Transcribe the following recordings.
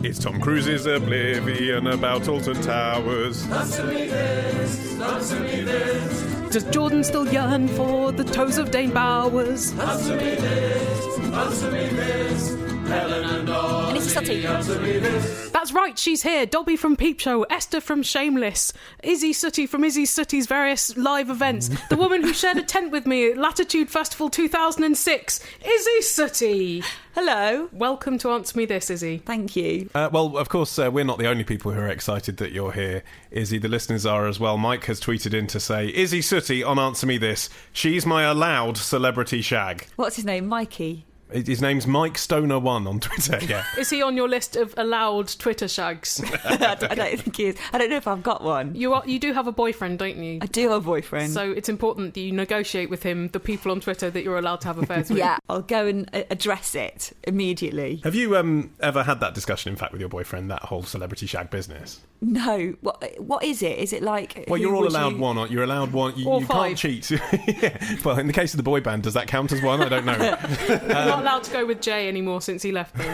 It's Tom Cruise's Oblivion about Alton Towers. Answer me this, answer me this. Does Jordan still yearn for the toes of Dane Bowers? Answer me this, answer me this. Helen and Ollie, Isy Suttie. answer me this. That's right, she's here. Dobby from Peep Show, Esther from Shameless, Isy Suttie from Isy Suttie's various live events, the woman who shared a tent with me at Latitude Festival 2006, Isy Suttie. Hello. Welcome to Answer Me This, Izzy. Thank you. Well, of course, we're not the only people who are excited that you're here, Izzy. The listeners are as well. Mike has tweeted in to say, Isy Suttie on Answer Me This. She's my allowed celebrity shag. What's his name? Mikey. His name's Mike Stoner1 on Twitter, yeah. Is he on your list of allowed Twitter shags? I don't think he is. I don't know if I've got one. You do have a boyfriend, don't you? I do have a boyfriend. So it's important that you negotiate with him the people on Twitter that you're allowed to have affairs with. Yeah, I'll go and address it immediately. Have you ever had that discussion, in fact, with your boyfriend, that whole celebrity shag business? No. What is it? Is it like... Well, you're all allowed one, aren't you? You're allowed one. Or you five. can't cheat. Yeah. Well, in the case of the boy band, does that count as one? I don't know. You're not allowed to go with Jay anymore since he left me.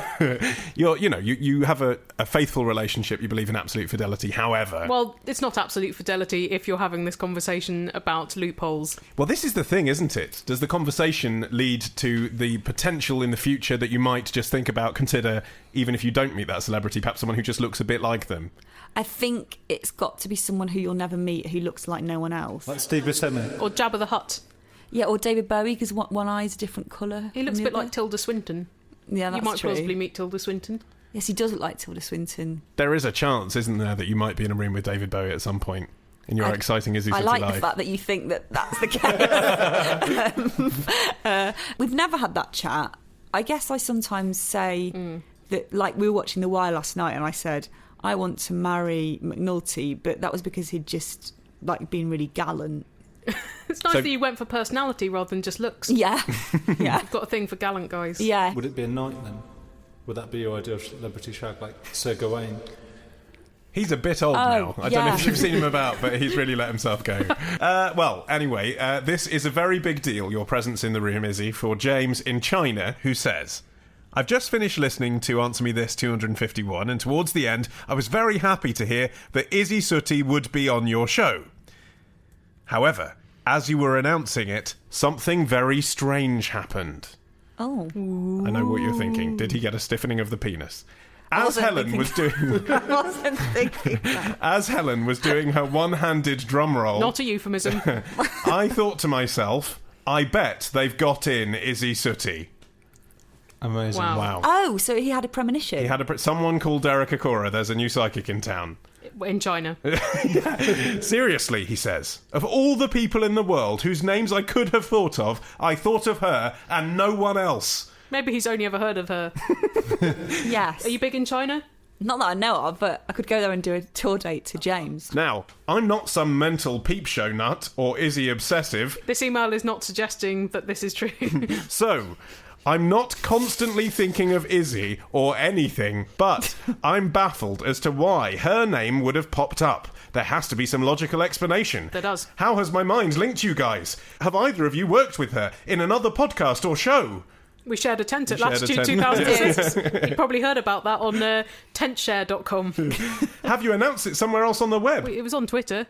You have a faithful relationship. You believe in absolute fidelity. However... Well, it's not absolute fidelity if you're having this conversation about loopholes. Well, this is the thing, isn't it? Does the conversation lead to the potential in the future that you might just think about, consider, even if you don't meet that celebrity, perhaps someone who just looks a bit like them? I think it's got to be someone who you'll never meet who looks like no one else. Like Steve Buscemi. Or Jabba the Hutt. Yeah, or David Bowie, because one eye's a different colour. He looks a bit like Tilda Swinton. Yeah, that's You might true. possibly meet Tilda Swinton. Yes, he does look like Tilda Swinton. There is a chance, isn't there, that you might be in a room with David Bowie at some point in your exciting Isy I Suttie like life. the fact that you think that that's the case. We've never had that chat. I guess I sometimes say that, like, we were watching The Wire last night and I said, I want to marry McNulty, but that was because he'd just, like, been really gallant. It's nice that you went for personality rather than just looks. Yeah. Yeah. You've got a thing for gallant guys. Yeah. Would it be a knight then? Would that be your idea of celebrity shag, like Sir Gawain? He's a bit old now. I don't know if yeah. you've seen him about, but he's really let himself go. Well, anyway, this is a very big deal, your presence in the room, Izzy, for James in China, who says... I've just finished listening to Answer Me This 251, and towards the end, I was very happy to hear that Isy Suttie would be on your show. However, as you were announcing it, something very strange happened. Oh. I know what you're thinking. Did he get a stiffening of the penis? As wasn't Helen thinking was doing... I wasn't thinking that. As Helen was doing her one-handed drum roll... Not a euphemism. I thought to myself, I bet they've got in Isy Suttie. Amazing. Wow. Oh, so he had a premonition. He had someone called Derek Akora. There's a new psychic in town. In China. Seriously, he says. Of all the people in the world whose names I could have thought of, I thought of her and no one else. Maybe he's only ever heard of her. Yes. Are you big in China? Not that I know of, but I could go there and do a tour date to James. Now, I'm not some mental peep show nut or Izzy obsessive, This email is not suggesting that this is true. so... I'm not constantly thinking of Izzy or anything, but I'm baffled as to why her name would have popped up. There has to be some logical explanation. There does. How has my mind linked you guys? Have either of you worked with her in another podcast or show? We shared a tent at We shared a Latitude tent. 2006. You probably heard about that on tentshare.com. Have you announced it somewhere else on the web? It was on Twitter.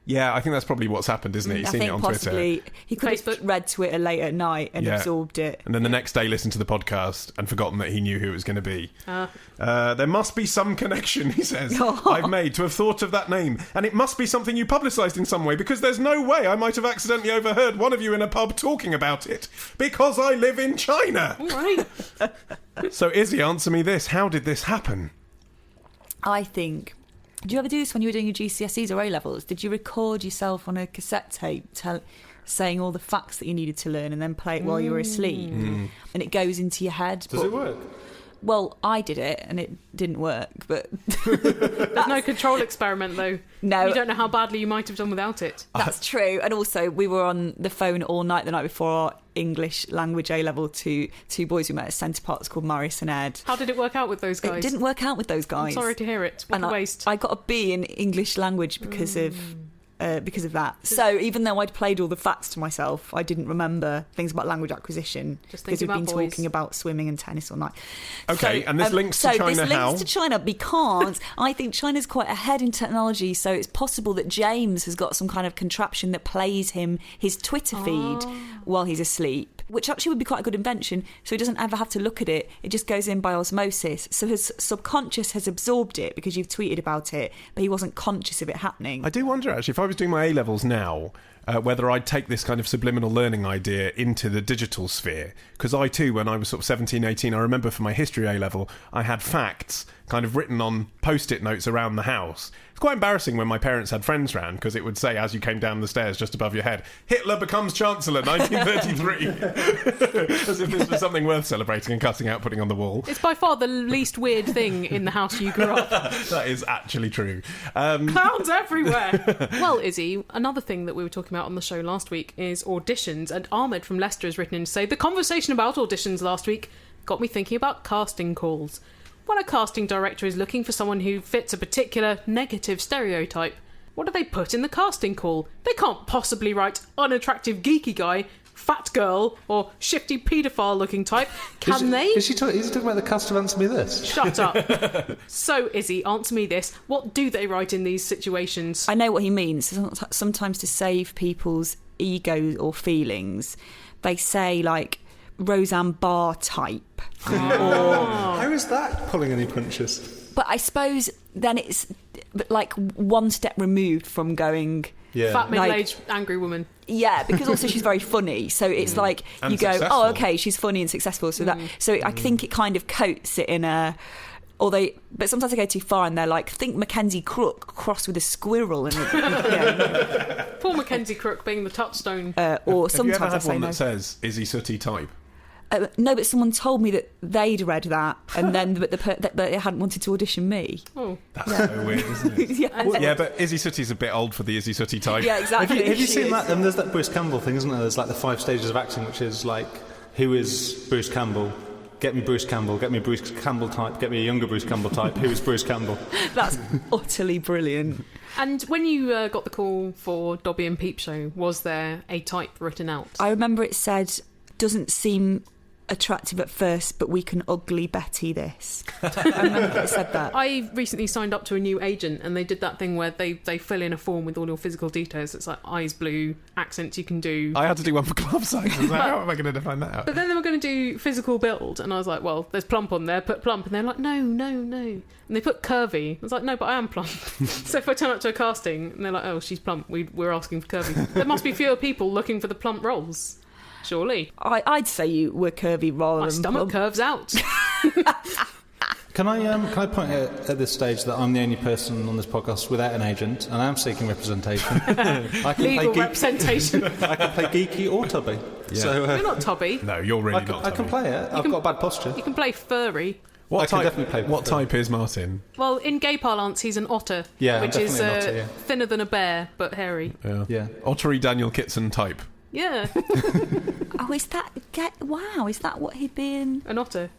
Yeah, I think that's probably what's happened, isn't it? You've I seen think it on possibly Twitter. he could Facebook. have read Twitter late at night and Yeah. absorbed it. And then the next day listened to the podcast and forgotten that he knew who it was going to be. There must be some connection, he says, I've made to have thought of that name. And it must be something you publicised in some way, because there's no way I might have accidentally overheard one of you in a pub talking about it. Because I live in China. All right. So, Izzy, answer me this. How did this happen? I think... Did you ever do this when you were doing your GCSEs or A-levels? Did you record yourself on a cassette tape saying all the facts that you needed to learn and then play it while you were asleep? And it goes into your head? Does it work? Well, I did it and it didn't work, but... There's no control experiment, though. No. You don't know how badly you might have done without it. That's true. And also, we were on the phone all night the night before our English language A-level to two boys we met at Centre Parks called Marius and Ed. How did it work out with those guys? It didn't work out with those guys. I'm sorry to hear it. What And a waste. I got a B in English language because of because of that. So even though I'd played all the facts to myself, I didn't remember things about language acquisition because we've been talking about swimming and tennis all night. Okay, and this links to China this how? links to China because I think China's quite ahead in technology, so it's possible that James has got some kind of contraption that plays him his Twitter feed while he's asleep, which actually would be quite a good invention, so he doesn't ever have to look at it. It just goes in by osmosis. So his subconscious has absorbed it because you've tweeted about it, but he wasn't conscious of it happening. I do wonder, actually, if I was doing my A-levels now, whether I'd take this kind of subliminal learning idea into the digital sphere. Because I, too, when I was sort of 17, 18, I remember for my history A-level, I had facts kind of written on Post-it notes around the house. It's quite embarrassing when my parents had friends round, because it would say, as you came down the stairs just above your head, Hitler becomes Chancellor, 1933. As if this was something worth celebrating and cutting out, putting on the wall. It's by far the least weird thing in the house you grew up. That is actually true. Clowns everywhere. Well, Izzy, another thing that we were talking about on the show last week is auditions, and Ahmed from Leicester has written in to say, the conversation about auditions last week got me thinking about casting calls. When a casting director is looking for someone who fits a particular negative stereotype, what do they put in the casting call? They can't possibly write unattractive geeky guy, fat girl, or shifty paedophile looking type, can they? Is he talking about the cast of Answer Me This? Shut up. So, Izzy, answer me this. What do they write in these situations? I know what he means. Sometimes to save people's ego or feelings, they say, like, Roseanne Barr type. Or, how is that pulling any punches? but I suppose then it's like one step removed from going... Fat, middle-aged, angry woman. Yeah, because also she's very funny. So it's like And you go, successful. oh, okay, she's funny and successful. So I think it kind of coats it in a... But sometimes they go too far and they're like, think Mackenzie Crook crossed with a squirrel. And Poor Mackenzie Crook being the touchstone. or Have you sometimes ever I had say one no. that says, Isy Suttie type? No, but someone told me that they'd read that, and then but they hadn't wanted to audition me. Oh. That's so weird, isn't it? Yeah. Yeah, but Isy Suttie's a bit old for the Isy Suttie type. Yeah, exactly. Have you She seen is. that? There's that Bruce Campbell thing, isn't there? There's like the 5 stages of acting, which is like, who is Bruce Campbell? Get me Bruce Campbell. Get me Bruce Campbell type. Get me a younger Bruce Campbell type. Who is Bruce Campbell? That's utterly brilliant. And when you got the call for Dobby and Peep Show, was there a type written out? I remember it said, doesn't seem attractive at first, but we can ugly Betty this. I remember it said that. I recently signed up to a new agent, and they did that thing where they fill in a form with all your physical details. It's like eyes blue, accents you can do. I had to do one for club size. I was like, how am I going to define that out? But then they were going to do physical build, and I was like, well, there's plump on there, put plump. And they're like, no. And they put curvy. I was like, no, but I am plump. So if I turn up to a casting, and they're like, oh, she's plump, we're asking for curvy. There must be fewer people looking for the plump roles. Surely. I'd say you were curvy rather My than stomach plump. curves out. Can I point out at this stage that I'm the only person on this podcast without an agent, and I am seeking representation. I can Legal play representation. I can play geeky or tubby. Yeah. So You're not Tubby. No, you're really not. I can Tommy. play it. I've got bad posture. You can play furry. What I can type? definitely play What for type is Martin? Well, in gay parlance, he's an otter, Yeah, which is definitely an otter, yeah. thinner than a bear, but hairy. Yeah. Ottery Daniel Kitson type. Yeah, Oh, is that... Wow, is that what he'd be in? an otter.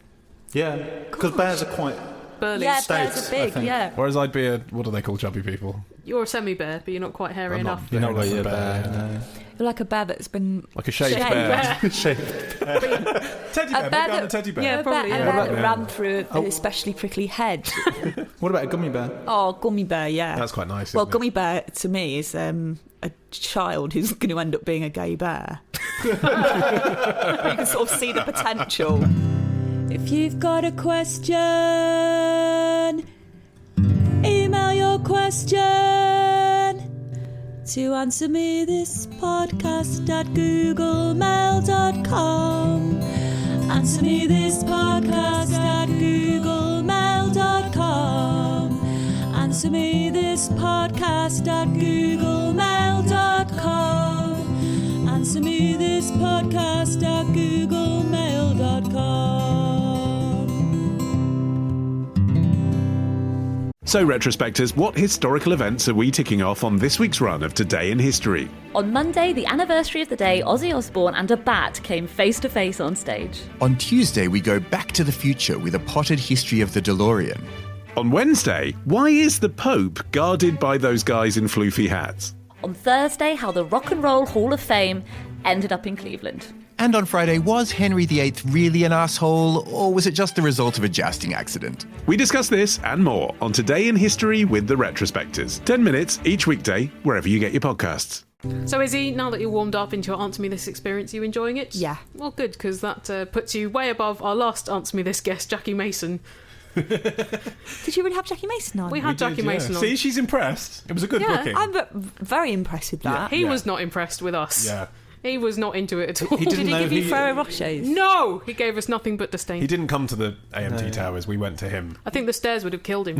Yeah, because bears are quite... Burly. Yeah, States, bears are I big, think. yeah. Whereas I'd be a... What do they call chubby people? You're a semi-bear, but you're not quite hairy I'm not enough. You're not very really a much bear, no. You're like a bear that's been... Like a shaved Shaved bear. Shaved. Teddy bear. Maybe I'm a teddy bear. Yeah, probably, a yeah. bear that Yeah. ran through an especially prickly head. What about a gummy bear? Oh, gummy bear, yeah. That's quite nice, Well, isn't it? gummy bear to me is a child who's going to end up being a gay bear. You can sort of see the potential. If you've got a question, email your question to answermethispodcast@googlemail.com. Answermethispodcast@googlemail.com. Answermethispodcast@googlemail.com. Answermethispodcast@googlemail.com. So, retrospectors, what historical events are we ticking off on this week's run of Today in History? On Monday, the anniversary of the day Ozzy Osbourne and a bat came face to face on stage. On Tuesday, we go back to the future with a potted history of the DeLorean. On Wednesday, why is the Pope guarded by those guys in floofy hats? On Thursday, how the Rock and Roll Hall of Fame ended up in Cleveland. And on Friday, was Henry VIII really an asshole, or was it just the result of a jousting accident? We discuss this and more on Today in History with the Retrospectors. 10 minutes each weekday, wherever you get your podcasts. So, Izzy, now that you're warmed up into your Answer Me This experience, are you enjoying it? Yeah. Well, good, because that puts you way above our last Answer Me This guest, Jackie Mason. Did you really have Jackie Mason on? We had Jackie Mason on. See, she's impressed. It was a good booking. I'm very impressed with that. He was not impressed with us. Yeah. He was not into it at all. He didn't Did know he give you who Ferrero Rochers? No! He gave us nothing but disdain. He didn't come to the AMT Towers. We went to him. I think the stairs would have killed him.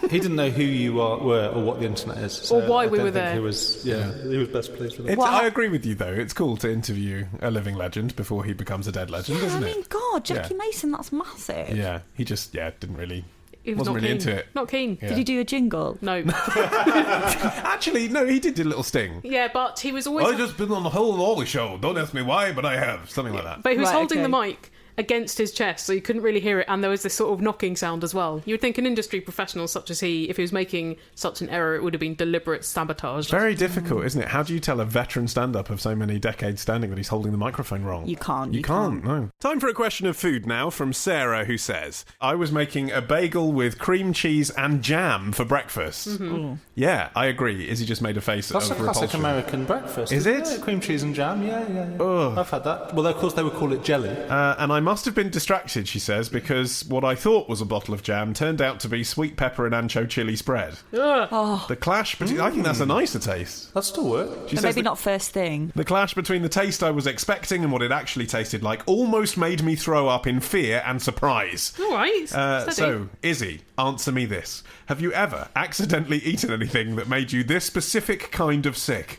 He didn't know who you were or what the internet is. So Or why I we don't were think there. He was best pleased with it. I agree with you, though. It's cool to interview a living legend before he becomes a dead legend, I isn't mean, it? God, Jackie Yeah. Mason, that's massive. Yeah, he just didn't really. He was Wasn't not really keen. into it. Not keen. Yeah. Did you do a jingle? No. Actually, no, he did a little sting. Yeah, but he was always... I've just been on the whole Ollie show. Don't ask me why, but I have. Something like that. But he was Right, holding the okay. mic against his chest, so you couldn't really hear it, and there was this sort of knocking sound as well. You would think an industry professional such as he, if he was making such an error, it would have been deliberate sabotage. Very difficult, isn't it? How do you tell a veteran stand-up of so many decades standing that he's holding the microphone wrong? You can't. You can't, no. Time for a question of food now from Sarah, who says, I was making a bagel with cream cheese and jam for breakfast. Mm-hmm. Yeah, I agree. Izzy just made a face That's a of classic repulsion. American breakfast. Is isn't it? Cream cheese and jam, yeah. Ugh. I've had that. Well, of course, they would call it jelly. And I must have been distracted, she says, because what I thought was a bottle of jam turned out to be sweet pepper and ancho chili spread. The clash between... I think that's a nicer taste. That still work. She But says maybe the- not first thing. The clash between the taste I was expecting and what it actually tasted like almost made me throw up in fear and surprise. All right. Steady. So, Izzy, answer me this. Have you ever accidentally eaten anything that made you this specific kind of sick?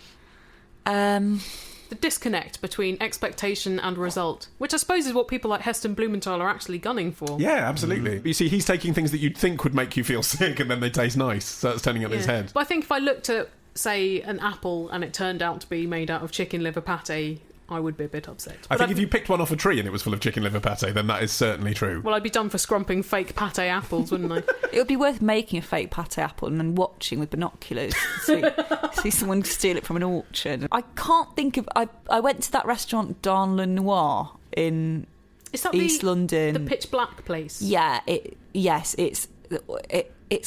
The disconnect between expectation and result, which I suppose is what people like Heston Blumenthal are actually gunning for. Yeah, absolutely. You see, he's taking things that you'd think would make you feel sick and then they taste nice, so that's turning on his head. But I think if I looked at, say, an apple and it turned out to be made out of chicken liver pate, I would be a bit upset. I But think if you picked one off a tree and it was full of chicken liver pate, then that is certainly true. Well, I'd be done for scrumping fake pate apples, wouldn't I? It would be worth making a fake pate apple and then watching with binoculars to see someone steal it from an orchard. I can't think of... I went to that restaurant Dans le Noir in Is that East London. the pitch black place? Yeah, it's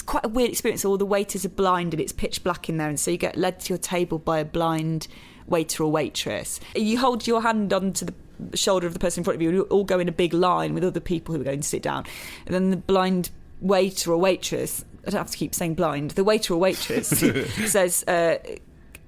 quite a weird experience. All the waiters are blind and it's pitch black in there, and so you get led to your table by a blind waiter or waitress. You hold your hand onto the shoulder of the person in front of you, and you all go in a big line with other people who are going to sit down, and then the blind waiter or waitress, I don't have to keep saying blind, the waiter or waitress says,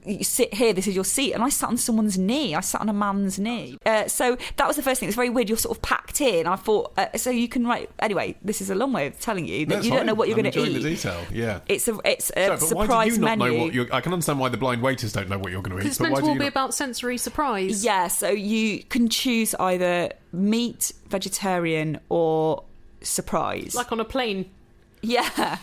you sit here, this is your seat. And I sat on someone's knee. I sat on a man's knee. So that was the first thing. It's very weird. You're sort of packed in. I thought, so you can write... Anyway, this is a long way of telling you that That's you don't know fine. what you're I'm going to enjoying eat. the detail, yeah. It's a Sorry, but surprise why do you not menu. know what you're... I can understand why the blind waiters don't know what you're going to eat, Because it's but meant why to do all you be not... about sensory surprise. Yeah, so you can choose either meat, vegetarian, or surprise. Like on a plane. Yeah.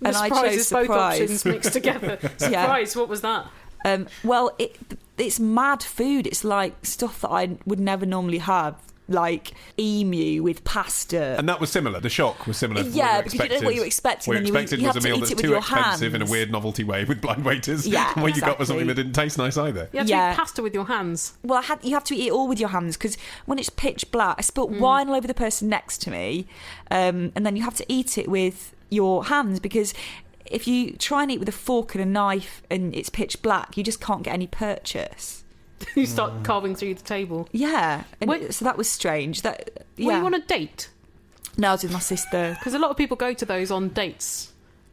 The And I surprise chose is both surprise. options mixed together. Surprise, what was that? Well, it's mad food. It's like stuff that I would never normally have, like emu with pasta. And that was similar. The shock was similar. to Yeah, what because you don't know what you were expecting, What and you you expected have was a to meal eat that's it with too your expensive in a hands. weird novelty way with blind waiters. Yeah, and what you got was something exactly. that didn't taste nice either. You have to eat pasta with your hands. Well, you have to eat it all with your hands, because when it's pitch black, I spilt wine all over the person next to me, and then you have to eat it with your hands, because if you try and eat with a fork and a knife and it's pitch black, you just can't get any purchase. You start carving through the table. Yeah, and Wait. so that was strange. That Were yeah. you on a date? No, I was with my sister. Because a lot of people go to those on dates.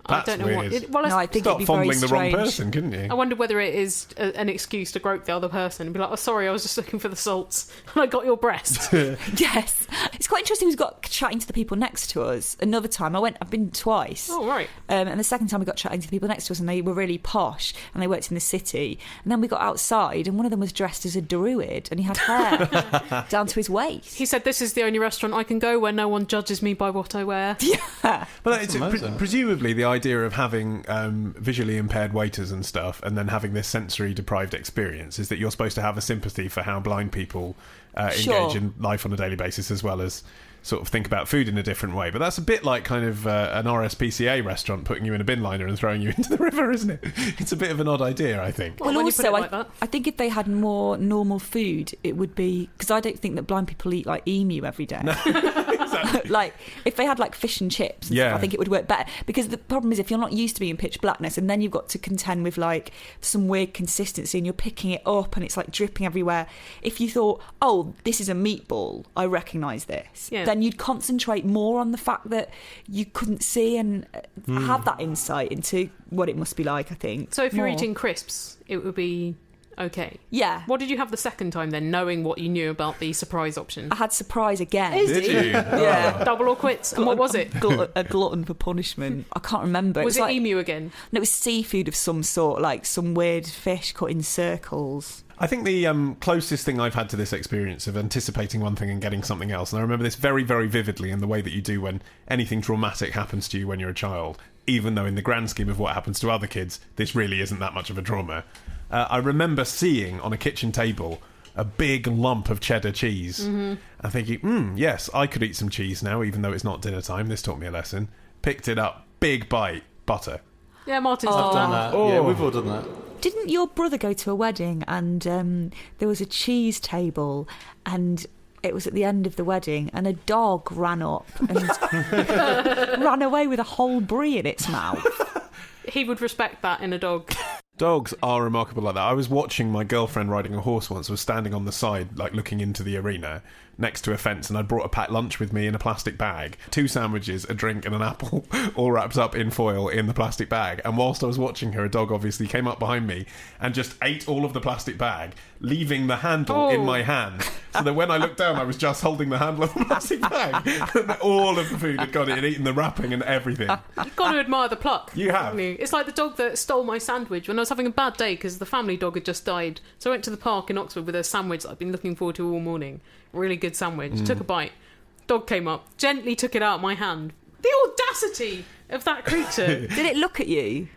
That's I don't know weird. what. No, I think Stop it'd be very fondling the wrong strange. person, couldn't you? I wonder whether it is an excuse to grope the other person and be like, "Oh, sorry, I was just looking for the salts and I got your breast." Yes, it's quite interesting. We got chatting to the people next to us. Another time, I've been twice. Oh, right. And the second time we got chatting to the people next to us, and they were really posh, and they worked in the city. And then we got outside, and one of them was dressed as a druid, and he had hair down to his waist. He said, "This is the only restaurant I can go where no one judges me by what I wear." Yeah, Well, it's amazing. presumably the idea of having visually impaired waiters and stuff, and then having this sensory deprived experience, is that you're supposed to have a sympathy for how blind people Sure. engage in life on a daily basis, as well as sort of think about food in a different way. But that's a bit like kind of an RSPCA restaurant putting you in a bin liner and throwing you into the river, isn't it? It's a bit of an odd idea, I think. Well, when you put also, it like that. I think if they had more normal food, it would be... Because I don't think that blind people eat, like, emu every day. Exactly. Like, if they had, like, fish and chips and stuff, I think it would work better. Because the problem is, if you're not used to being pitch blackness, and then you've got to contend with, like, some weird consistency, and you're picking it up, and it's, like, dripping everywhere. If you thought, oh, this is a meatball, I recognise this, then you'd concentrate more on the fact that you couldn't see and have that insight into what it must be like, I think. So if you're eating crisps, it would be okay. Yeah. What did you have the second time then, knowing what you knew about the surprise option? I had surprise again. Did you? Yeah. Double or quits. And what was it? A glutton for punishment. I can't remember. Was it like, emu again? No, it was seafood of some sort, like some weird fish cut in circles. I think the closest thing I've had to this experience of anticipating one thing and getting something else, and I remember this very, very vividly in the way that you do when anything traumatic happens to you when you're a child, even though in the grand scheme of what happens to other kids, this really isn't that much of a trauma. I remember seeing on a kitchen table a big lump of cheddar cheese and thinking, yes, I could eat some cheese now, even though it's not dinner time. This taught me a lesson. Picked it up, big bite, butter. Yeah, Martin's I've done that. Yeah, we've all done that. Didn't your brother go to a wedding and there was a cheese table and it was at the end of the wedding and a dog ran up and ran away with a whole brie in its mouth? He would respect that in a dog. Dogs are remarkable like that. I was watching my girlfriend riding a horse once, was standing on the side, like looking into the arena next to a fence, and I'd brought a packed lunch with me in a plastic bag, 2 sandwiches, a drink and an apple, all wrapped up in foil in the plastic bag. And whilst I was watching her, a dog obviously came up behind me and just ate all of the plastic bag, leaving the handle in my hand. So that when I looked down, I was just holding the handle of the plastic bag. And all of the food had gone in, and eaten the wrapping and everything. You've got to admire the pluck. You have. Haven't you? It's like the dog that stole my sandwich when I was having a bad day because the family dog had just died. So I went to the park in Oxford with a sandwich that I've been looking forward to all morning. Really good sandwich. Took a bite. Dog came up, gently took it out of my hand. The audacity of that creature. Did it look at you?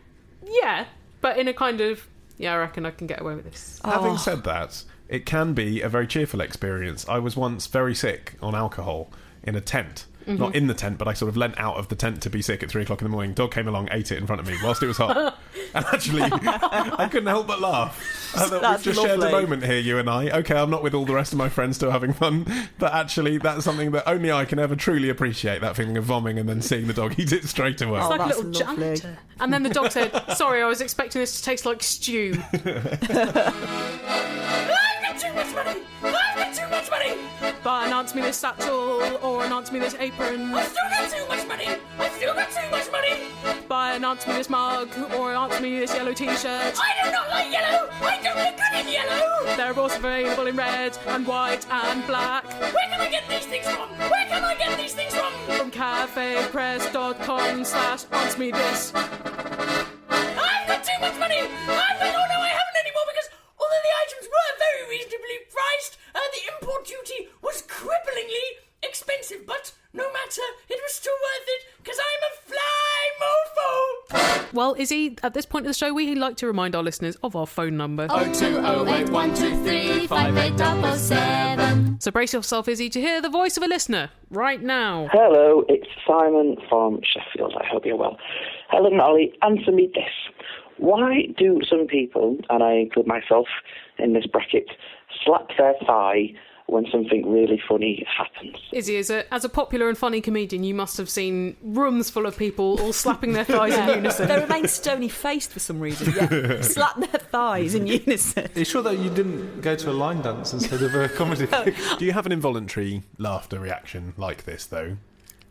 Yeah, but in a kind of, I reckon I can get away with this. Having said that, it can be a very cheerful experience. I was once very sick on alcohol in a tent. Not in the tent, but I sort of leant out of the tent to be sick at 3 o'clock in the morning. Dog came along, ate it in front of me whilst it was hot. And actually, I couldn't help but laugh. I thought, That's we've just shared a lovely. moment here, you and I. Okay, I'm not with all the rest of my friends still having fun, but actually that's something that only I can ever truly appreciate, that feeling of vomiting and then seeing the dog eat it straight away. It's like a that's little lovely. janitor. And then the dog said, sorry, I was expecting this to taste like stew. I've got too much money! I've got too much money! But announce me this satchel, or announce me this apron. I've still got too much money! I've still got too much money! But announce me this mug, or announce me this yellow t-shirt. I do not like yellow! I don't look good in yellow! They're also available in red, and white, and black. Where can I get these things from? Where can I get these things from? From cafepress.com/answer me this. I've got too much money! I haven't anymore because although the items were very reasonably priced, the import duty was cripplingly expensive, but no matter, it was still worth it because I'm a fly mofo! Well, Izzy, at this point of the show, we like to remind our listeners of our phone number. 02081235877. So brace yourself, Izzy, to hear the voice of a listener right now. Hello, it's Simon from Sheffield. I hope you're well. Helen and Ollie, answer me this. Why do some people, and I include myself in this bracket, slap their thigh when something really funny happens? Izzy, as a popular and funny comedian, you must have seen rooms full of people all slapping their thighs in unison. They remain stony-faced for some reason. Yeah, slap their thighs in unison. Are you sure that you didn't go to a line dance instead of a comedy? Do you have an involuntary laughter reaction like this, though?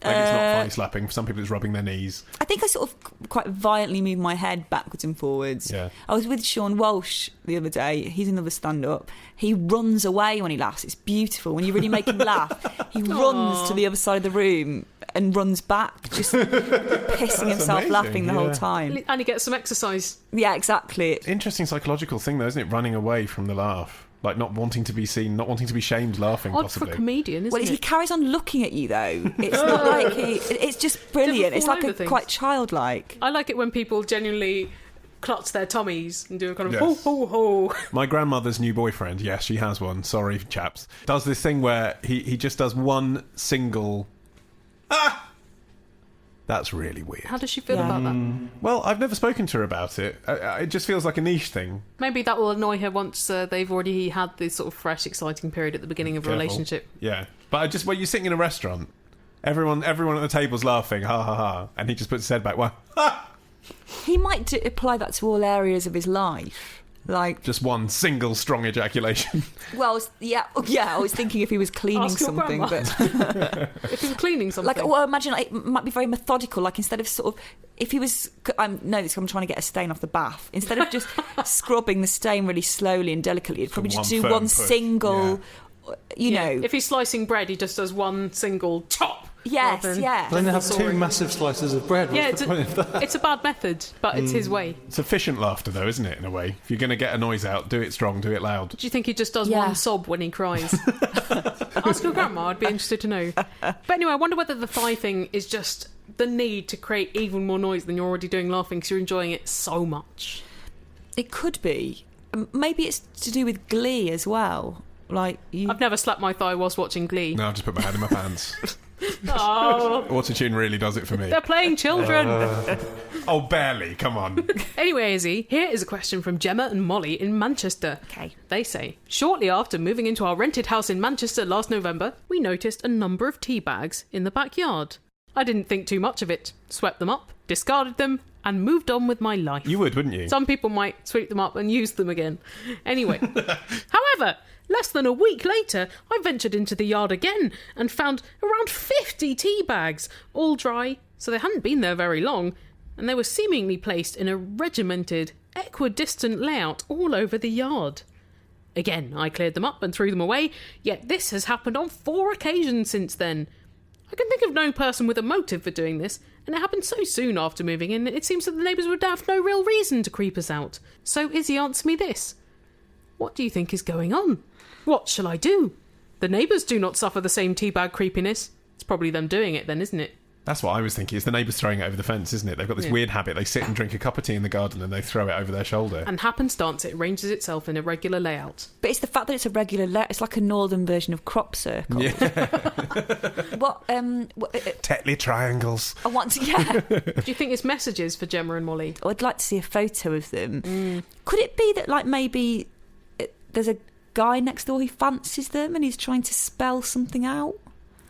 Like it's not thigh slapping. For some people, it's rubbing their knees. I think I sort of quite violently move my head backwards and forwards. Yeah. I was with Sean Walsh the other day. He's another stand-up. He runs away when he laughs. It's beautiful. When you really make him laugh, he runs to the other side of the room and runs back, just pissing himself amazing, laughing the whole yeah. time. And he gets some exercise. Yeah, exactly. Interesting psychological thing, though, isn't it? Running away from the laugh. Like not wanting to be seen, not wanting to be shamed laughing, Odd possibly. for a comedian, isn't Well, it? he carries on looking at you, though. It's not like it's just brilliant. It's fall like over things. quite childlike. I like it when people genuinely clutch their tummies and do a kind of Yes. ho, ho, ho. My grandmother's new boyfriend, yes, she has one, sorry, chaps, does this thing where he just does one single... Ah! That's really weird. How does she feel about that? Well, I've never spoken to her about it. It just feels like a niche thing. Maybe that will annoy her once they've already had this sort of fresh, exciting period at the beginning of a relationship. Yeah. But when you're sitting in a restaurant, everyone at the table's laughing, ha ha ha, and he just puts his head back, ha! He might apply that to all areas of his life. Like Just one single strong ejaculation. Well, I was thinking if he was cleaning Ask your something, grandma. but If he was cleaning something. like, well, imagine like, it might be very methodical. Like instead of sort of, if he was, I'm trying to get a stain off the bath. Instead of just scrubbing the stain really slowly and delicately, he'd probably just do firm one push. single. You know, if he's slicing bread, he just does one single chop. yes, rather than- yeah. Then they have Sorry. 2 massive slices of bread. Yeah, What's the point of that? it's a bad method, but it's his way. It's efficient laughter, though, isn't it, in a way? If you're going to get a noise out, do it strong, do it loud. Do you think he just does Yeah. one sob when he cries? Ask your grandma, I'd be interested to know. But anyway, I wonder whether the thigh thing is just the need to create even more noise than you're already doing laughing because you're enjoying it so much. It could be. Maybe it's to do with Glee as well. Like I've never slapped my thigh whilst watching Glee. No, I've just put my hand in my pants. Oh, Autotune really does it for me. they're playing children. Oh, barely, come on. Anyway, Izzy, here is a question from Gemma and Molly in Manchester. Okay. They say, shortly after moving into our rented house in Manchester last November, we noticed a number of tea bags in the backyard. I didn't think too much of it, swept them up, discarded them, and moved on with my life. You would, wouldn't you? Some people might sweep them up and use them again. Anyway, however, less than a week later, I ventured into the yard again and found around 50 tea bags, all dry, so they hadn't been there very long, and they were seemingly placed in a regimented, equidistant layout all over the yard. Again, I cleared them up and threw them away, yet this has happened on 4 occasions since then. I can think of no person with a motive for doing this, and it happened so soon after moving in, it seems that the neighbours would have no real reason to creep us out. So, Izzy, answer me this. What do you think is going on? What shall I do? The neighbours do not suffer the same teabag creepiness. It's probably them doing it then, isn't it? That's what I was thinking. It's the neighbours throwing it over the fence, isn't it? They've got this weird habit. They sit and drink a cup of tea in the garden and they throw it over their shoulder. And happenstance, it arranges itself in a regular layout. But it's the fact that it's a regular it's like a northern version of crop circle. Yeah. Tetley triangles. I want to, Do you think it's messages for Gemma and Molly? I'd like to see a photo of them. Could it be that, like, maybe there's a guy next door who fancies them and he's trying to spell something out?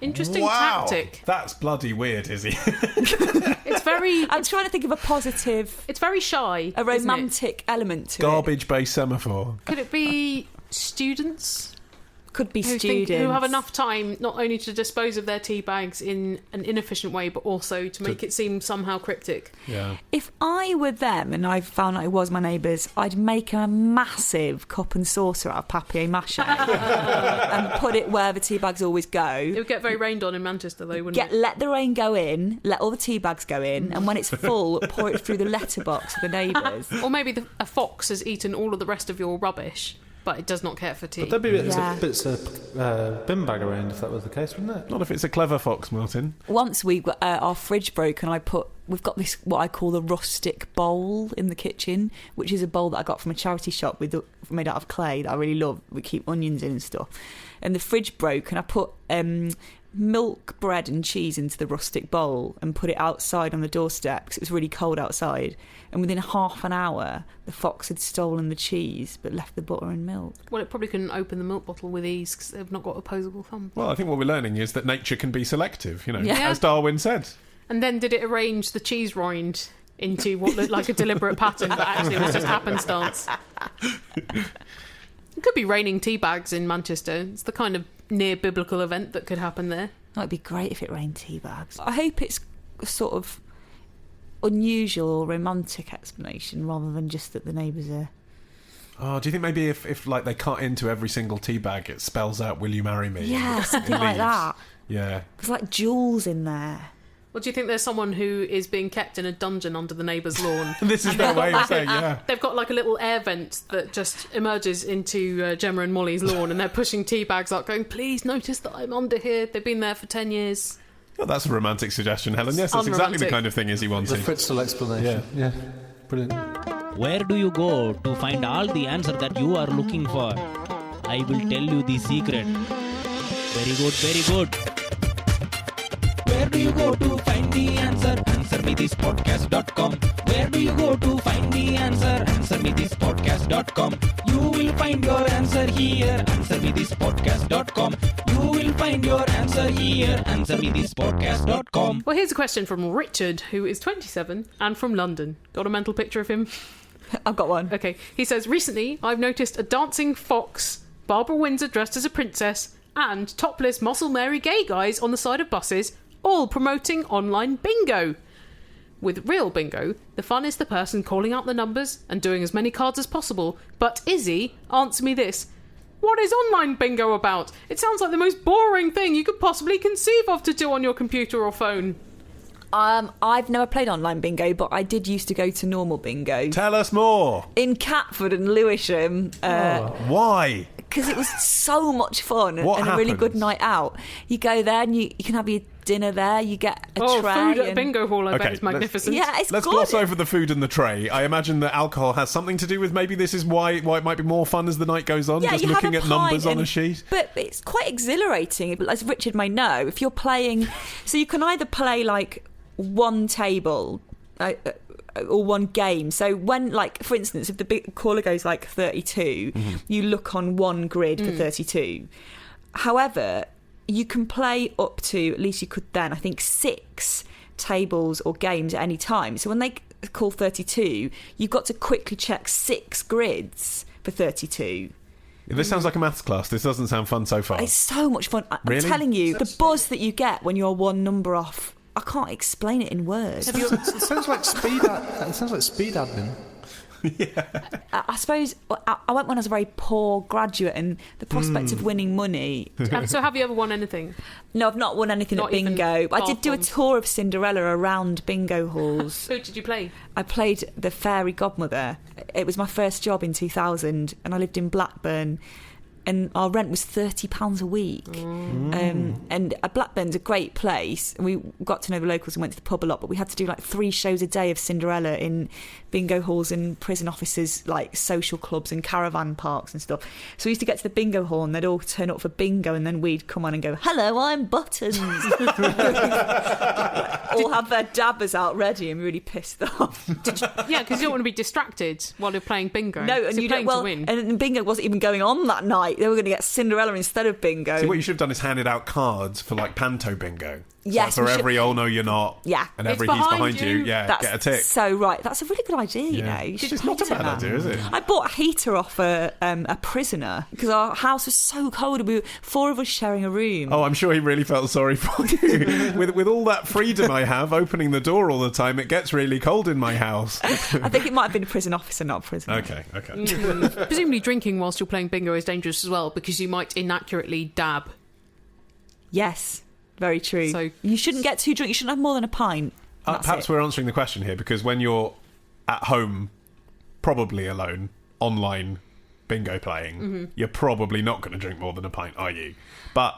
Interesting tactic. That's bloody weird, Izzy. It's very... I'm trying to think of a positive... It's very shy, a romantic element to it. Garbage-based semaphore. Could it be students? Could be who students. who have enough time not only to dispose of their tea bags in an inefficient way, but also to make it seem somehow cryptic. Yeah. If I were them and I found out it was my neighbours, I'd make a massive cup and saucer out of papier-mâché and put it where the tea bags always go. It would get very rained on in Manchester, though, wouldn't it? Let the rain go in, let all the tea bags go in, and when it's full, pour it through the letterbox of the neighbours. Or maybe a fox has eaten all of the rest of your rubbish, but it does not care for tea. But there'd be bits of bin bag around if that was the case, wouldn't it? Not if it's a clever fox, Martin. Once our fridge broke and we've got this, what I call the rustic bowl in the kitchen, which is a bowl that I got from a charity shop made out of clay that I really love. We keep onions in and stuff. And the fridge broke and I put milk, bread and cheese into the rustic bowl and put it outside on the doorstep because it was really cold outside. And within half an hour, the fox had stolen the cheese but left the butter and milk. Well, it probably couldn't open the milk bottle with ease because they've not got opposable thumbs. Well, I think what we're learning is that nature can be selective, Yeah. as Darwin said. And then did it arrange the cheese rind into what looked like a deliberate pattern, but actually was just happenstance? It could be raining tea bags in Manchester. It's the kind of near-biblical event that could happen there. That would be great if it rained tea bags. I hope it's a sort of unusual or romantic explanation rather than just that the neighbours are... Oh, do you think maybe if like they cut into every single tea bag, it spells out "Will you marry me"? Yeah, something It like leaves. that. Yeah. There's like jewels in there. Well, do you think there's someone who is being kept in a dungeon under the neighbour's lawn? This is their way of saying, yeah. They've got like a little air vent that just emerges into Gemma and Molly's lawn, and they're pushing tea bags up, going, "Please notice that I'm under here. They've been there for 10 years." Oh, that's a romantic suggestion, Helen. Yes, that's exactly the Unromantic. kind of thing Izzy The wanted. Fritzl explanation. Yeah. Brilliant. Where do you go to find all the answer that you are looking for? I will tell you the secret. Very good, very good. Where do you go to find the answer? AnswerMeThisPodcast.com. Where do you go to find the answer? AnswerMeThisPodcast.com. You will find your answer here. AnswerMeThisPodcast.com. You will find your answer here. AnswerMeThisPodcast.com. Well, here's a question from Richard, who is 27 and from London. Got a mental picture of him? I've got one. Okay. He says, recently I've noticed a dancing fox, Barbara Windsor dressed as a princess, and topless Muscle Mary gay guys on the side of buses, all promoting online bingo. With real bingo, the fun is the person calling out the numbers and doing as many cards as possible. But Izzy, answer me this. What is online bingo about? It sounds like the most boring thing you could possibly conceive of to do on your computer or phone. I've never played online bingo, but I did used to go to normal bingo. Tell us more. In Catford and Lewisham. Why? Because it was so much fun What and a really good happens? night out. You go there and you can have your dinner there, you get a tray. Food at a and- bingo hall, I bet Okay, is magnificent. Yeah, it's Let's good. gloss over the food and the tray. I imagine that alcohol has something to do with maybe this is why it might be more fun as the night goes on, Yeah, just you have looking a at numbers pint on a sheet. But it's quite exhilarating, as Richard may know. If you're playing... So you can either play, like, one table... or one game. So when, like, for instance, if the big caller goes like 32, you look on one grid for 32. However, you can play up to, at least you could then, I think, 6 tables or games at any time. So when they call 32, you've got to quickly check 6 grids for 32. This sounds like a maths class. This doesn't sound fun so far. It's so much fun. I'm Really? telling you, the buzz that you get when you're one number off, I can't explain it in words. It sounds like speed. It sounds like speed admin. I suppose I went when I was a very poor graduate, and the prospect of winning money. So have you ever won anything? No, I've not won anything Not at bingo. even I did do a half tour of Cinderella around bingo halls. Who did you play? I played the fairy godmother. It was my first job in 2000, and I lived in Blackburn. And our rent was £30 a week. And Blackburn's a great place. And we got to know the locals and went to the pub a lot, but we had to do like 3 shows a day of Cinderella in bingo halls and prison offices, like social clubs and caravan parks and stuff. So we used to get to the bingo hall and they'd all turn up for bingo, and then we'd come on and go, "Hello, I'm Buttons." All have their dabbers out ready and really pissed off. Yeah, because you don't want to be distracted while you're playing bingo. No, So and you're you playing don't. Well, to win. and bingo wasn't even going on that night. They were going to get Cinderella instead of bingo. See, what you should have done is handed out cards for like panto bingo. Yes, So for we should- every "oh no you're not," Yeah. and It's every "he's behind behind you," you. yeah, That's get a tick. so right. That's a really good idea, you Yeah. know. You should It's not a patent bad that. idea, is it? I bought a heater off a prisoner because our house was so cold and we were 4 of us sharing a room. Oh, I'm sure he really felt sorry for you. with all that freedom I have, opening the door all the time, it gets really cold in my house. I think it might have been a prison officer, not a prisoner. Okay. Presumably drinking whilst you're playing bingo is dangerous as well, because you might inaccurately dab. Yes, very true. So- you shouldn't get too drunk. You shouldn't have more than a pint. That's Perhaps it. we're answering the question here, because when you're at home, probably alone, online bingo playing, you're probably not going to drink more than a pint, are you? But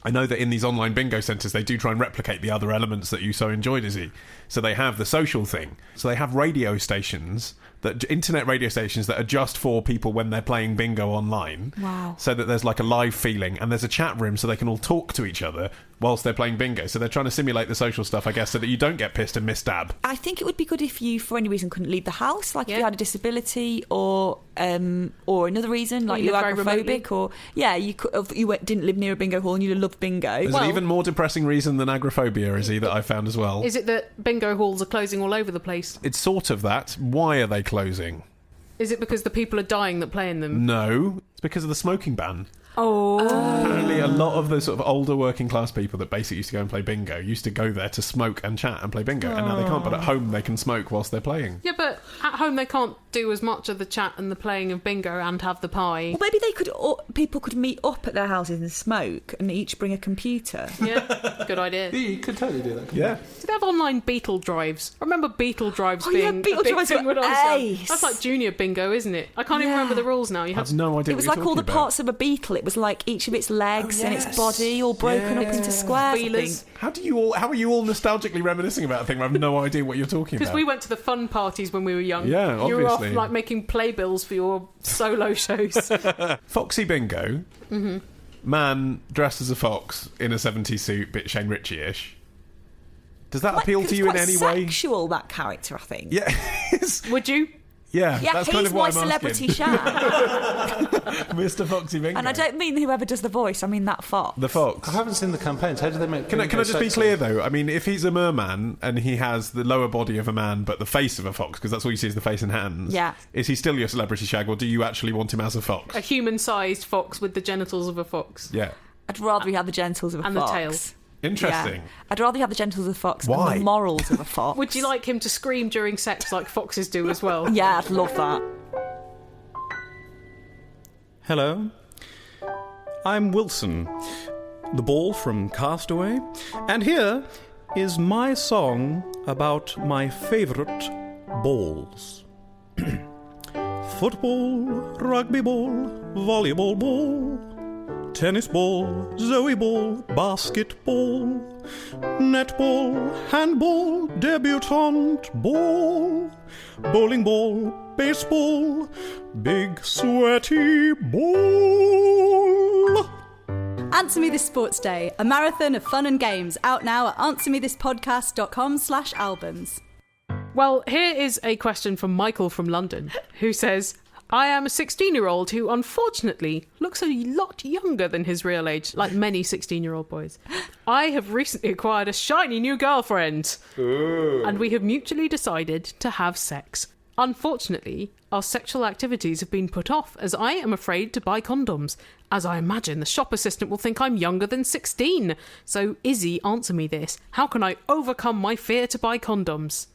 I know that in these online bingo centres, they do try and replicate the other elements that you so enjoyed, Izzy. So they have the social thing. So they have radio stations, internet radio stations that are just for people when they're playing bingo online. Wow. So that there's like a live feeling, and there's a chat room so they can all talk to each other whilst they're playing bingo. So they're trying to simulate the social stuff, I guess, so that you don't get pissed and miss dab. I think it would be good if you, for any reason, couldn't leave the house, like if Yeah. you had a disability or another reason, like you you're live very agoraphobic, or didn't live near a bingo hall and you loved bingo. There's an even more depressing reason than agoraphobia, Izzy, that I found as well. Is it that bingo halls are closing all over the place? It's sort of that. Why are they closing? Is it because the people are dying that play in them? No, it's because of the smoking ban. Oh. Apparently a lot of the sort of older working class people that basically used to go and play bingo used to go there to smoke and chat and play bingo, and now they can't, but at home they can smoke whilst they're playing. Yeah, but at home they can't do as much of the chat and the playing of bingo and have the pie. Well, maybe people could meet up at their houses and smoke, and each bring a computer. Yeah, good idea. Yeah, you could totally do that. Yeah. Do they have online beetle drives? I remember beetle drives Oh, yeah, being beetle a big drives thing were when I was young. ace. That's like junior bingo, isn't it? I can't even Yeah. remember the rules now. You I have have no idea It was what like you're all the talking parts of a beetle. that was like each of its legs and its body all broken up into squares. Feelers. How are you all nostalgically reminiscing about a thing where I have no idea what you're talking about? Because we went to the fun parties when we were young. Yeah, You were off obviously. like making playbills for your solo shows. Foxy Bingo, man dressed as a fox in a 70s suit, bit Shane Ritchie-ish. Does that appeal to you in any way? Sexual, that character, I think. Yeah. Would you? Yeah, Yeah, that's he's kind of my what I'm celebrity asking. shag. Mr. Foxy Bingo. And I don't mean whoever does the voice, I mean that fox. The fox. I haven't seen the campaigns. How do they make? Can I just be clear though? I mean, if he's a merman and he has the lower body of a man but the face of a fox, because that's all you see is the face and hands. Yeah. Is he still your celebrity shag, or do you actually want him as a fox? A human-sized fox with the genitals of a fox. Yeah. I'd rather he had the genitals of a And fox. the tail. Interesting. Yeah. I'd rather he had the genitals of a fox Why? than the morals of a fox. Would you like him to scream during sex like foxes do as well? Yeah, I'd love that. Hello, I'm Wilson, the ball from Castaway, and here is my song about my favourite balls. Football, rugby ball, volleyball ball, tennis ball, Zoe ball, basketball, netball, handball, debutante ball, bowling ball, baseball, big sweaty ball. Answer Me This Sports Day, a marathon of fun and games, out now at answermethispodcast.com/albums. Well, here is a question from Michael from London, who says, I am a 16-year-old who unfortunately looks a lot younger than his real age, like many 16-year-old boys. I have recently acquired a shiny new girlfriend, and we have mutually decided to have sex. Unfortunately, our sexual activities have been put off as I am afraid to buy condoms, as I imagine the shop assistant will think I'm younger than 16. So, Izzy, answer me this. How can I overcome my fear to buy condoms?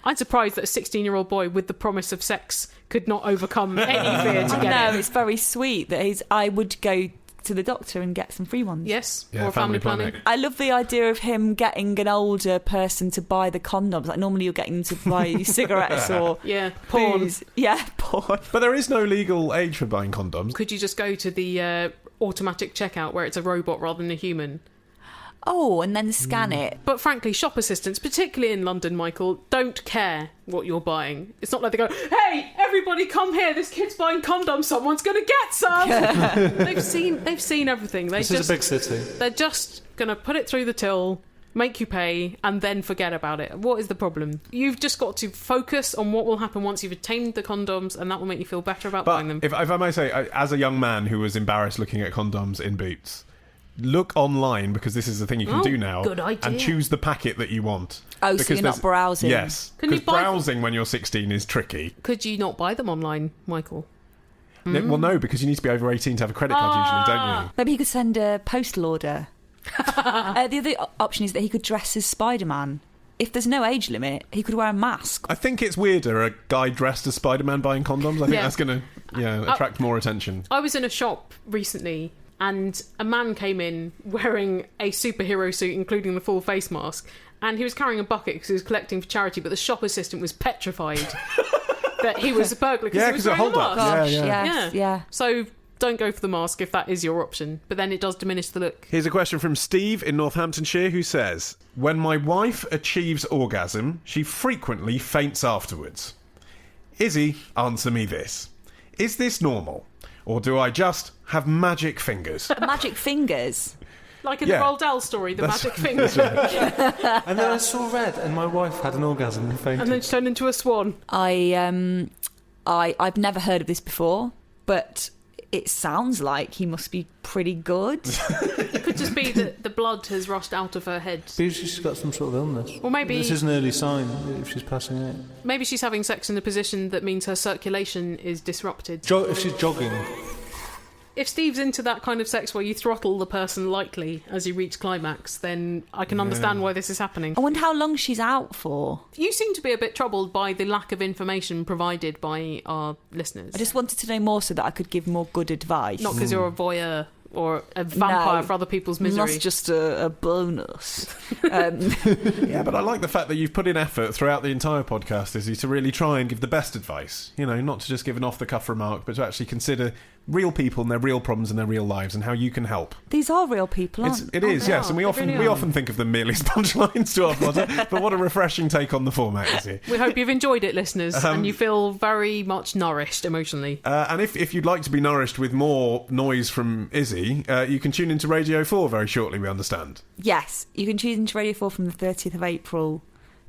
I'm surprised that a 16-year-old boy with the promise of sex could not overcome any fear to get No, it. it's very sweet that I would go to the doctor and get some free ones. Yes, Yeah, or family planning. I love the idea of him getting an older person to buy the condoms. Like normally you're getting them to buy cigarettes or porn. booze. Yeah, porn. But there is no legal age for buying condoms. Could you just go to the automatic checkout where it's a robot rather than a human? Oh, and then scan it. But frankly, shop assistants, particularly in London, Michael, don't care what you're buying. It's not like they go, hey, everybody come here, this kid's buying condoms, someone's going to get some. They've seen everything. This is a big city. They're just going to put it through the till, make you pay, and then forget about it. What is the problem? You've just got to focus on what will happen once you've obtained the condoms, and that will make you feel better about buying them. If I may say, as a young man who was embarrassed looking at condoms in Boots, look online, because this is the thing you can do now, good idea. and choose the packet that you want. Oh, because so you're not browsing. Yes, Can you because buy- browsing when you're 16 is tricky. Could you not buy them online, Michael? Well, no, because you need to be over 18 to have a credit card usually, don't you? Maybe he could send a postal order. The other option is that he could dress as Spider-Man. If there's no age limit, he could wear a mask. I think it's weirder a guy dressed as Spider-Man buying condoms. I think Yeah. that's going to attract more attention. I was in a shop recently and a man came in wearing a superhero suit, including the full face mask, and he was carrying a bucket because he was collecting for charity, but the shop assistant was petrified that he was a burglar because he was wearing a mask. Gosh, Yeah. yeah. So don't go for the mask if that is your option, but then it does diminish the look. Here's a question from Steve in Northamptonshire who says, when my wife achieves orgasm, she frequently faints afterwards. Izzy, answer me this. Is this normal? Or do I just have magic fingers? Magic fingers. Like in Yeah. the Roald Dahl story, the magic fingers. And then I saw red, and my wife had an orgasm and fainted. And then she turned into a swan. I've never heard of this before, but it sounds like he must be pretty good. It could just be that the blood has rushed out of her head. Maybe she's got some sort of illness. Or maybe- This is an early sign if she's passing out. Maybe she's having sex in a position that means her circulation is disrupted. If she's jogging. If Steve's into that kind of sex where you throttle the person lightly as you reach climax, then I can understand why this is happening. I wonder how long she's out for. You seem to be a bit troubled by the lack of information provided by our listeners. I just wanted to know more so that I could give more good advice. Not because you're a voyeur or a vampire No, for other people's misery. That's just a bonus. Yeah, but I like the fact that you've put in effort throughout the entire podcast, Izzy, to really try and give the best advice. You know, not to just give an off-the-cuff remark, but to actually consider real people and their real problems and their real lives and how you can help. These are real people, aren't It is, yes, and we often think of them merely as punchlines to our plot, but what a refreshing take on the format, Izzy. We hope you've enjoyed it, listeners, and you feel very much nourished emotionally. And if you'd like to be nourished with more noise from Izzy, you can tune into Radio 4 very shortly, we understand. Yes, you can tune into Radio 4 from the 30th of April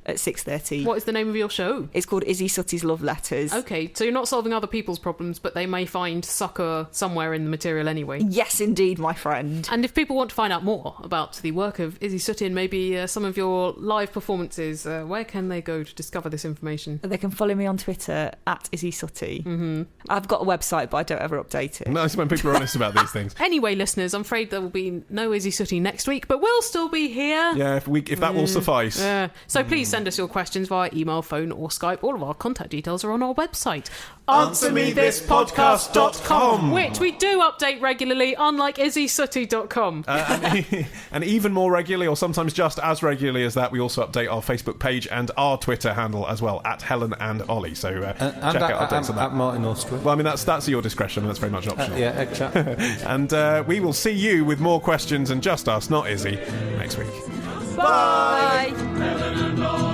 at 6:30. What is the name of your show? It's called Isy Suttie's Love Letters. Okay, so you're not solving other people's problems, but they may find succour somewhere in the material anyway. Yes, indeed, my friend. And if people want to find out more about the work of Isy Suttie and maybe some of your live performances, where can they go to discover this information? They can follow me on Twitter at Isy Suttie. Mm-hmm. I've got a website, but I don't ever update it. Nice when people are honest about these things. Anyway, listeners, I'm afraid there will be no Isy Suttie next week, but we'll still be here. Yeah, if that will suffice. So please send us your questions via email, phone or Skype. All of our contact details are on our website, AnswerMeThisPodcast.com, which we do update regularly, unlike IsySuttie.com. And even more regularly, or sometimes just as regularly as that, we also update our Facebook page and our Twitter handle as well, at Helen and Ollie. So check out updates on that. At Martin Austria. Well, I mean, that's at your discretion. That's very much optional. Yeah, egg chat. And we will see you with more questions and just us, not Izzy, next week. Bye. Helen and Ollie.